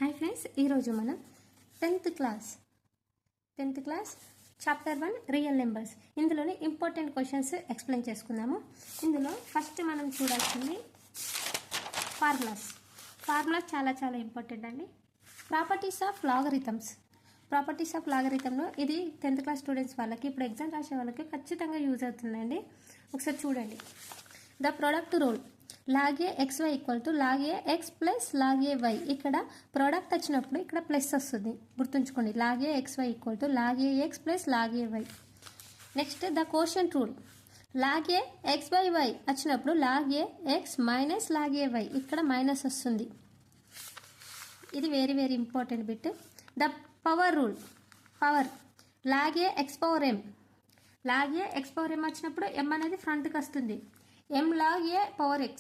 Hi friends, ఈరోజు మనం 10th class chapter 1 real numbers ఇందులోని ఇంపార్టెంట్ క్వశ్చన్స్ ఎక్స్ప్లెయిన్ చేసుకుందాము. ఇందులో ఫస్ట్ మనం చూడాల్సింది ఫార్ములాస్ చాలా చాలా ఇంపార్టెంట్ అండి. ప్రాపర్టీస్ ఆఫ్ లాగరిథంలో ఇది 10th క్లాస్ స్టూడెంట్స్ వాళ్ళకి, ఇప్పుడు ఎగ్జామ్ రాసే వాళ్ళకి ఖచ్చితంగా యూజ్ అవుతుందండి. ఒకసారి చూడండి. The product rule log a xy equal to log a x plus log a y. ఇక్కడ ప్రోడక్ట్ వచ్చినప్పుడు ఇక్కడ ప్లస్ వస్తుంది, గుర్తుంచుకోండి. log a xy equal to log a x plus log a y. Next the quotient rule log a x by y వచ్చినప్పుడు log a x minus log a y, ఇక్కడ minus వస్తుంది. ఇది very very important bit. The power rule log a x power m వచ్చినప్పుడు m అనేది ఫ్రంట్కి వస్తుంది. m log a power x,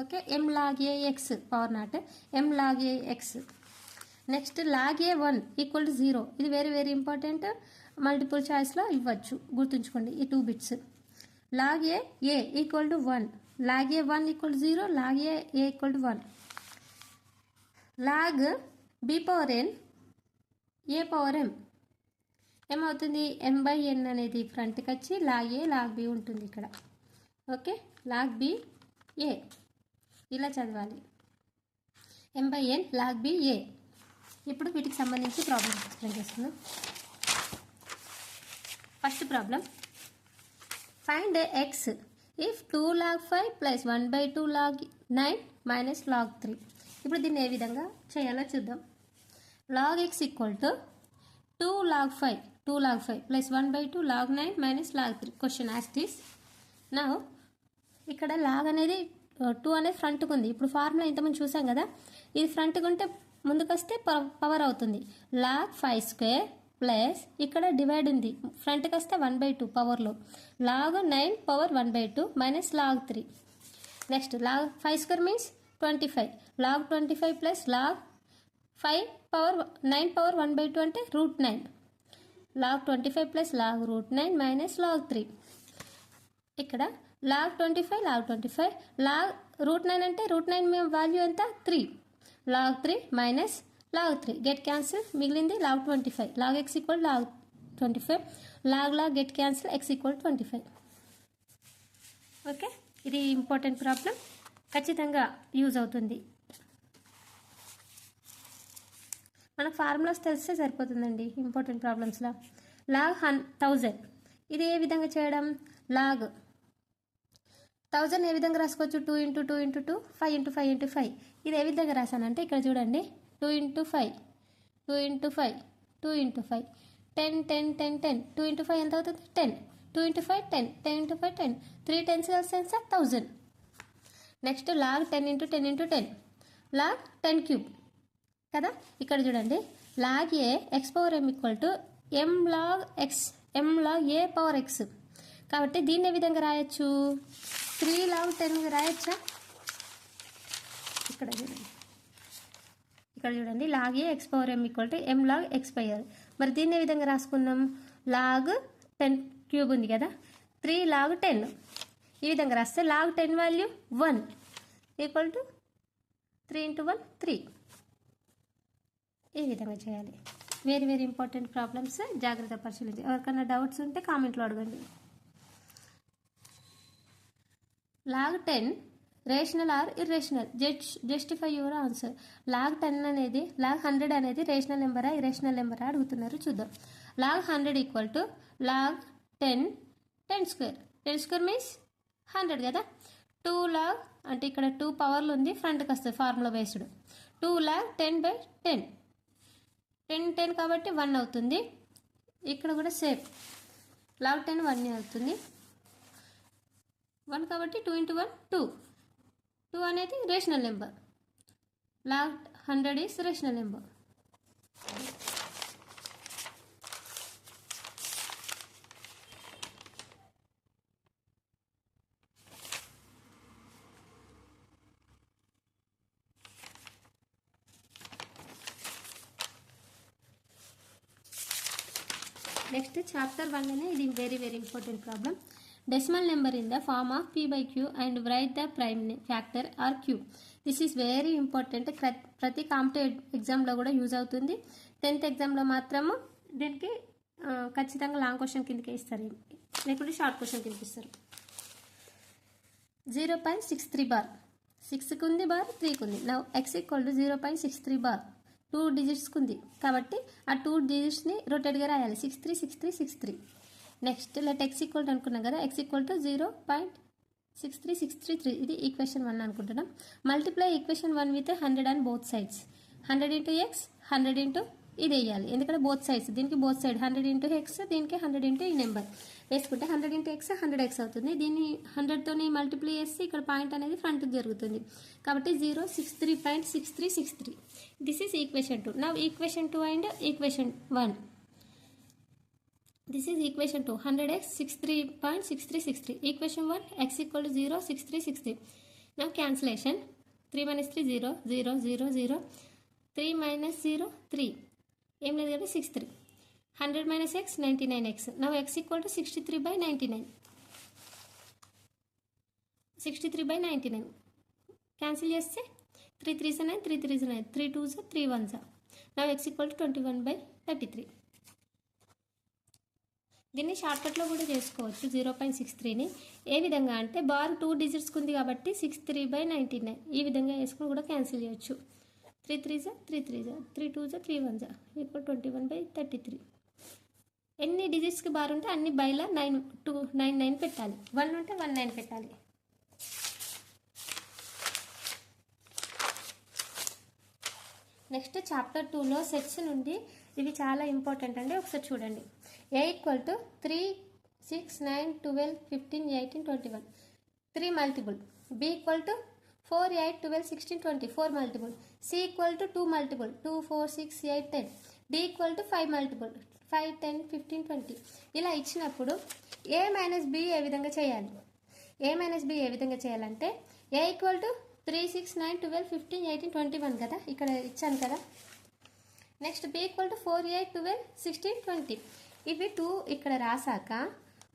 okay, m log a x power not m log a x. Next log a 1 equal to 0. ఇది very very important, multiple చాయిస్లో ఇవ్వచ్చు, గుర్తుంచుకోండి ఈ 2 bits. log a equal to 1, log a 1 equal to 0, log a equal to 1. log b power n a power m ఏమవుతుంది, m by n అనేది ఫ్రంట్కి వచ్చి log a log b ఉంటుంది ఇక్కడ, okay. log b a ఇలా చదవాలి, m by n log b a. ఇప్పుడు వీటికి సంబంధించి ప్రాబ్లమ్ ఎక్స్ప్లెయిన్ చేస్తున్నాం. First problem, find x if 2 log 5 plus 1/2 log 9 minus log 3. ఇప్పుడు దీన్ని ఏ విధంగా చేయాలో చూద్దాం. log x equal to 2 log 5 plus 1/2 log 9 minus log 3. Question as this. నా ఇక్కడ లాగ్ అనేది 2 అనేది ఫ్రంట్కి ఉంది. ఇప్పుడు ఫార్ములా ఇంతకుముందు చూసాం కదా, ఇది ఫ్రంట్కి ఉంటే ముందుకు వస్తే పవర్ అవుతుంది. log 5 స్క్వేర్ ప్లస్ ఇక్కడ డివైడ్ ఉంది, ఫ్రంట్కి వస్తే 1/2 పవర్లో log 9 power 1/2 minus log 3. Next log 5 square means 25, log 25 plus log 5 power 9 power 1/2 అంటే √9, log 25 plus log √9 minus log 3. ఇక్కడ log 25 log √9 అంటే √9 వాల్యూ ఎంత 3, log 3 minus log 3 get cancel, మిగిలింది log 25. log x equal log 25, log get cancel, x equal 25. Okay, ఇది important problem, ఖచ్చితంగా use అవుతుంది. మనకు formulas తెలిస్తే సరిపోతుందండి ఇంపార్టెంట్ ప్రాబ్లమ్స్లో. log 1000 ఇది ఏ విధంగా చేయడం, log 1000 ఏ విధంగా రాసుకోవచ్చు, 2 × 2 × 2 5 × 5 × 5. ఇది ఏ విధంగా రాశానంటే ఇక్కడ చూడండి, 2 × 5 2 × 5 2 × 5 10 10 10 10 2 × 5 ఎంత అవుతుంది 10, 2 × 5 10 10 × 5 10, 3 10s కలిసి 1000. నెక్స్ట్ log 10 × 10 × 10 log 10 క్యూబ్ కదా. ఇక్కడ చూడండి, log a x power m equal to m log a power x. కాబట్టి దీన్ని ఏ విధంగా రాయొచ్చు, 3 log 10 రాయొచ్చా. ఇక్కడ చూడండి log a x power m equal to m log x పై r. మరి దీన్ని ఏ విధంగా రాసుకున్నాం, log 10 క్యూబ్ ఉంది కదా, 3 log 10 ఈ విధంగా రాస్తే log 10 వాల్యూ 1 ఈక్వల్ టు 3 × 1 3. ఈ విధంగా చేయాలి. వెరీ వెరీ ఇంపార్టెంట్ ప్రాబ్లమ్స్, జాగ్రత్త పరిశీలించి. ఎవరికైనా డౌట్స్ ఉంటే కామెంట్లో అడగండి. log 10 rational or irrational, justify your answer. log 10 అనేది log 100 అనేది రేషనల్ నెంబరా ఇర్రేషనల్ నెంబరా అడుగుతున్నారు, చూద్దాం. log 100 equal to log 10 square means 100 కదా. 2 log అంటే ఇక్కడ 2 పవర్లు ఉంది, ఫ్రంట్కి వస్తుంది ఫార్ములా బేస్డ్. 2 log 10/10 10 కాబట్టి 1 అవుతుంది. ఇక్కడ కూడా సేమ్ log 10 1 అవుతుంది, 1 కాబట్టి 2 × 1 2 అనేది rational number. log 100 is rational number. Next chapter 1 ఇది very very important problem. decimal number in the form of p by q and write the prime factor or q. This is very important. ప్రతి competitive ఎగ్జామ్లో కూడా use అవుతుంది. 10th ఎగ్జామ్లో మాత్రము దీనికి ఖచ్చితంగా long question కిందకే ఇస్తారు, లేకుంటే షార్ట్ క్వశ్చన్ కిందకి ఇస్తారు. 0.63 బార్, 6కి ఉంది బార్, 3కి ఉంది. నా ఎక్స్ ఈక్వల్ టు 0.63 బార్, 2 డిజిట్స్కి ఉంది కాబట్టి ఆ 2 డిజిట్స్ని రొటేట్గా రాయాలి. 63 63 63. Next let X equal to అనుకున్నాం కదా, ఎక్స్ ఈక్వల్ టు 0.63633. ఇది ఈక్వేషన్ 1 అనుకుంటున్నాం. Multiply equation 1 with 100 on both sides. 100 into X, 100 into ఇది వేయాలి, ఎందుకంటే బోత్ సైడ్స్, దీనికి బోత్ సైడ్ 100 ఇంటూ ఎక్స్, దీనికి 100 ఇంటూ ఈ నెంబర్ వేసుకుంటే 100 ఇంటూ ఎక్స్ 100x అవుతుంది. దీన్ని 100తోని మల్టిప్లై చేసి ఇక్కడ పాయింట్ అనేది ఫ్రంట్కి జరుగుతుంది కాబట్టి 063.6363. This is equation 2. Now equation 2 and equation 1. This is equation 2, 100x 63.6363. Equation 1, x equal to 0.6363. Now cancellation. 3 - 3 0 0 0 0. 3 - 0 3. ఏం లేదు కదా, 63. 100 - x 99x. Now x equal to 63/99. 63/99 cancel చేస్తే 3 3s 9, 3 3s 9, 3 2s 3 1s. Now x equal to 21/33. దీన్ని షార్ట్కట్లో కూడా చేసుకోవచ్చు 0.63ని. ఏ విధంగా అంటే bar 2 డిజిట్స్కి ఉంది కాబట్టి 63/99 ఈ విధంగా వేసుకుని కూడా క్యాన్సిల్ చేయొచ్చు. 3 3s 3 3s, 3 2s 3 1s equal 21/33. ఎన్ని డిజిట్స్కి బార్ ఉంటే అన్ని బైలా 9 పెట్టాలి. 1 ఉంటే 1 9 పెట్టాలి. నెక్స్ట్ చాప్టర్ 2లో సెట్స్ నుండి ఇవి చాలా ఇంపార్టెంట్ అండి, ఒకసారి చూడండి. A equal to 3 6 9 12 15 18 21 3 multiple. B equal to 4 8 12 16 20 4 multiple. C equal to 2 multiple 2 4 6 8 10. D equal to 5 multiple 5 10 15 20. ఇలా ఇచ్చినప్పుడు A మైనస్ B ఏ విధంగా చేయాలి? A మైనస్ B ఏ విధంగా చేయాలంటే A ఈక్వల్ టు 3 6 9 12 15 18 21 కదా, ఇక్కడ ఇచ్చాను కదా. Next B equal to 4 8 12 16 20. ఇవి 2 ఇక్కడ రాసాక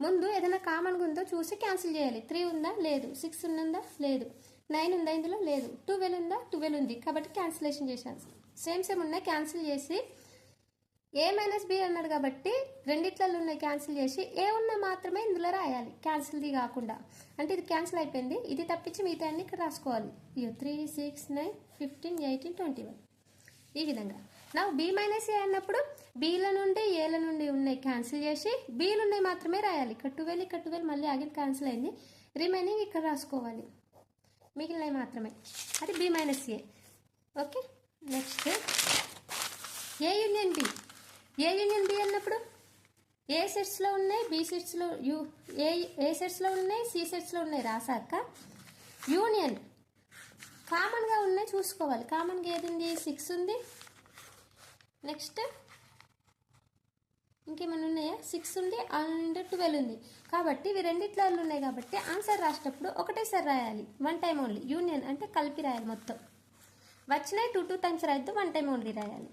ముందు ఏదైనా కామన్గా ఉందో చూసి క్యాన్సిల్ చేయాలి. 3 ఉందా, లేదు. 6 ఉందా, లేదు. 9 ఉందా, ఇందులో లేదు. 12 ఉందా, 12 ఉంది కాబట్టి క్యాన్సిలేషన్ చేశాను. సేమ్ ఉన్నాయి, క్యాన్సిల్ చేసి A మైనస్ B అన్నాడు కాబట్టి రెండిట్లలో ఉన్నాయి క్యాన్సిల్ చేసి ఏ ఉన్న మాత్రమే ఇందులో రాయాలి, క్యాన్సిల్ది కాకుండా. అంటే ఇది క్యాన్సిల్ అయిపోయింది, ఇది తప్పించి మిగతా అన్ని ఇక్కడ రాసుకోవాలి. 3 6 9 15 18 21 ఈ విధంగా. నా B మైనస్ ఏ అన్నప్పుడు Bల నుండి ఏల నుండి ఉన్నాయి క్యాన్సిల్ చేసి Bలు ఉన్నాయి మాత్రమే రాయాలి. ఇక్కడ 12 మళ్ళీ ఆగి క్యాన్సిల్ అయింది, రిమైనింగ్ ఇక్కడ రాసుకోవాలి, మిగిలినవి మాత్రమే. అది B minus A. Okay. Next A union B. A union B అన్నప్పుడు ఏ సెట్స్లో ఉన్నాయి, B సెట్స్లో ఏ సెట్స్లో ఉన్నాయి, C సెట్స్లో ఉన్నాయి రాసాక యూనియన్ కామన్గా ఉన్నాయి చూసుకోవాలి. కామన్గా ఏది ఉంది, 6 ఉంది. నెక్స్ట్ ఇంకేమైనా ఉన్నాయా, 6 ఉంది అండ్ 12 ఉంది కాబట్టి ఇవి రెండిట్లో ఉన్నాయి కాబట్టి ఆన్సర్ రాసేటప్పుడు ఒకటేసారి రాయాలి, 1 టైం ఓన్లీ. యూనియన్ అంటే కలిపి రాయాలి మొత్తం. వచ్చినాయి 2 టైమ్స్ రాయద్దు, 1 టైం ఓన్లీ రాయాలి.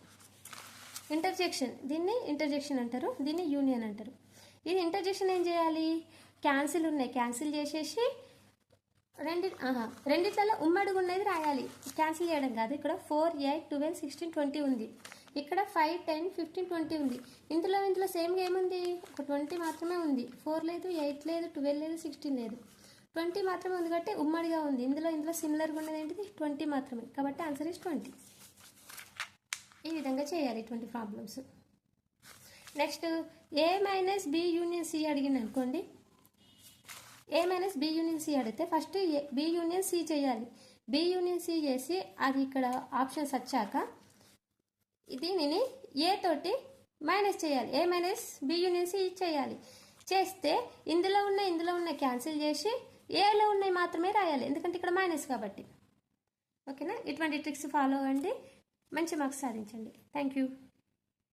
ఇంటర్జెక్షన్, దీన్ని ఇంటర్జెక్షన్ అంటారు, దీన్ని యూనియన్ అంటారు. ఇది ఇంటర్జెక్షన్ ఏం చేయాలి, క్యాన్సిల్ ఉన్నాయి క్యాన్సిల్ చేసేసి రెండిట్లలో ఉమ్మడిగా ఉన్నది రాయాలి, క్యాన్సిల్ చేయడం కాదు. ఇక్కడ 4 8 12 16 20 ఉంది, ఇక్కడ 5 10 15 20 ఉంది. ఇందులో సేమ్గా ఏముంది, ఒక 20 మాత్రమే ఉంది. 4 లేదు, 8 లేదు, 12 లేదు, 16 లేదు, 20 మాత్రమే ఉంది కాబట్టి ఉమ్మడిగా ఉంది. ఇందులో సిమిలర్గా ఉన్నది ఏంటిది, 20 మాత్రమే కాబట్టి ఆన్సర్ ఇస్ 20. ఈ విధంగా చేయాలి 20 problems. Next A minus B union C అడిగింది అనుకోండి. A minus B union C అడిగితే ఫస్ట్ B యూనియన్ C చేయాలి. B యూనియన్ C చేసి అది ఇక్కడ ఆప్షన్స్ వచ్చాక దీనిని A తోటి మైనస్ చేయాలి. A minus B union C చేయాలి. చేస్తే ఇందులో ఉన్న క్యాన్సిల్ చేసి ఏలో ఉన్నాయి మాత్రమే రాయాలి, ఎందుకంటే ఇక్కడ మైనస్ కాబట్టి. ఓకేనా, ఇటువంటి ట్రిక్స్ ఫాలో అవ్వండి, మంచి మార్క్స్ సాధించండి. Thank you.